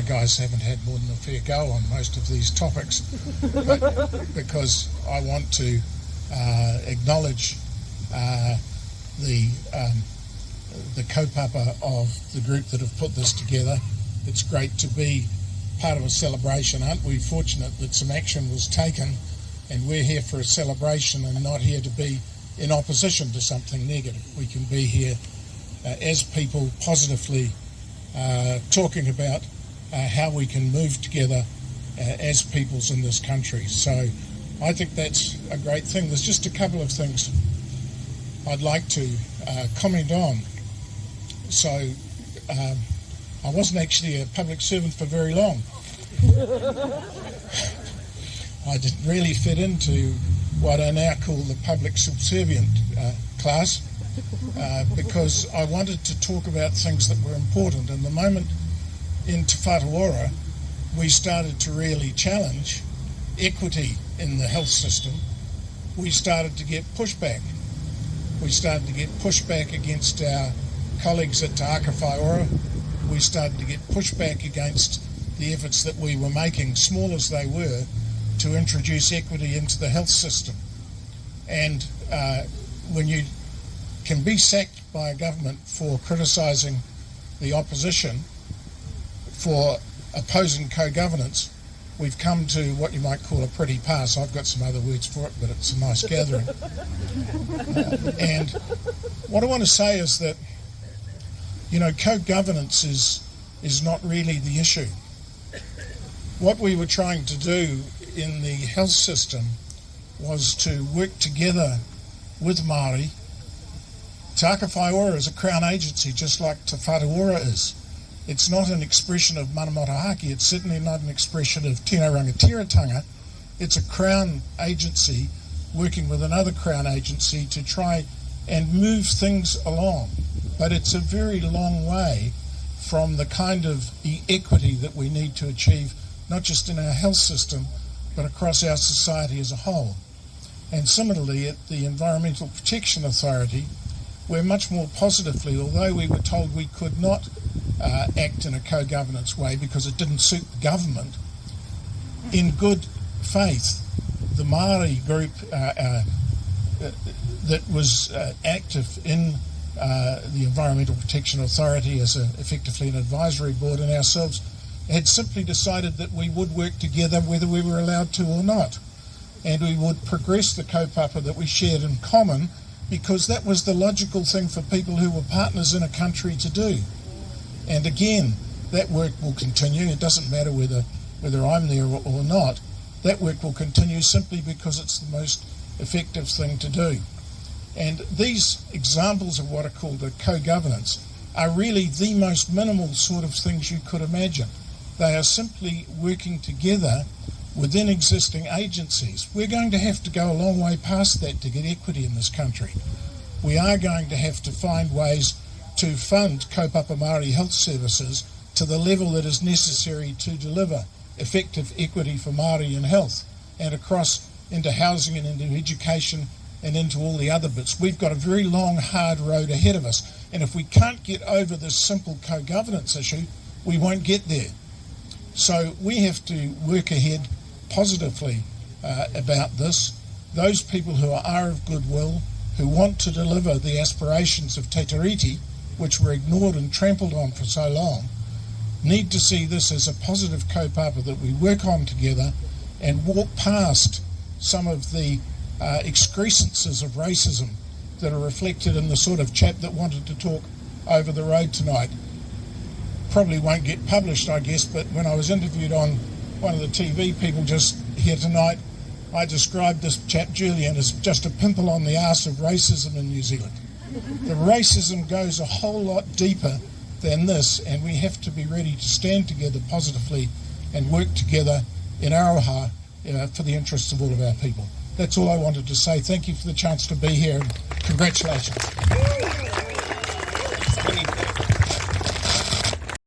guys haven't had more than a fair go on most of these topics, but because I want to acknowledge the kaupapa of the group that have put this together. It's great to be part of a celebration. Aren't we fortunate that some action was taken, and we're here for a celebration and not here to be in opposition to something negative. We can be here as people positively talking about how we can move together as peoples in this country. So I think that's a great thing. There's just a couple of things I'd like to comment on. So I wasn't actually a public servant for very long. I didn't really fit into what I now call the public subservient class because I wanted to talk about things that were important. And the moment in Te Whatuora we started to really challenge equity in the health system, we started to get pushback. We started to get pushback against our colleagues at Tāmaki Makaurau. We started to get pushback against the efforts that we were making, small as they were, to introduce equity into the health system. And when you can be sacked by a government for criticising the opposition for opposing co-governance, we've come to what you might call a pretty pass. I've got some other words for it, but it's a nice gathering. And what I want to say is that, you know, co-governance is not really the issue. What we were trying to do in the health system was to work together with Māori. Tāmaki Makaurau is a Crown agency, just like Te Whatuora is. It's not an expression of mana motuhake, it's certainly not an expression of tino rangatiratanga. It's a Crown agency working with another Crown agency to try and move things along. But it's a very long way from the kind of equity that we need to achieve, not just in our health system, but across our society as a whole. And similarly, at the Environmental Protection Authority, we're much more positively, although we were told we could not act in a co-governance way because it didn't suit the government, in good faith, the Māori group that was active in the Environmental Protection Authority as effectively an advisory board, and ourselves had simply decided that we would work together whether we were allowed to or not, and we would progress the kaupapa that we shared in common, because that was the logical thing for people who were partners in a country to do. And again, that work will continue. It doesn't matter whether I'm there or not. That work will continue simply because it's the most effective thing to do. And these examples of what are called a co-governance are really the most minimal sort of things you could imagine. They are simply working together within existing agencies. We're going to have to go a long way past that to get equity in this country. We are going to have to find ways to fund kaupapa Māori health services to the level that is necessary to deliver effective equity for Māori in health and across into housing and into education and into all the other bits. We've got a very long, hard road ahead of us. And if we can't get over this simple co-governance issue, we won't get there. So we have to work ahead positively about this. Those people who are of goodwill, who want to deliver the aspirations of Te Tiriti, which were ignored and trampled on for so long, need to see this as a positive kaupapa that we work on together and walk past some of the excrescences of racism that are reflected in the sort of chap that wanted to talk over the road tonight. Probably won't get published, I guess, but when I was interviewed on one of the TV people just here tonight, I described this chap, Julian, as just a pimple on the arse of racism in New Zealand. The racism goes a whole lot deeper than this, and we have to be ready to stand together positively and work together in aroha for the interests of all of our people. That's all I wanted to say. Thank you for the chance to be here, and congratulations.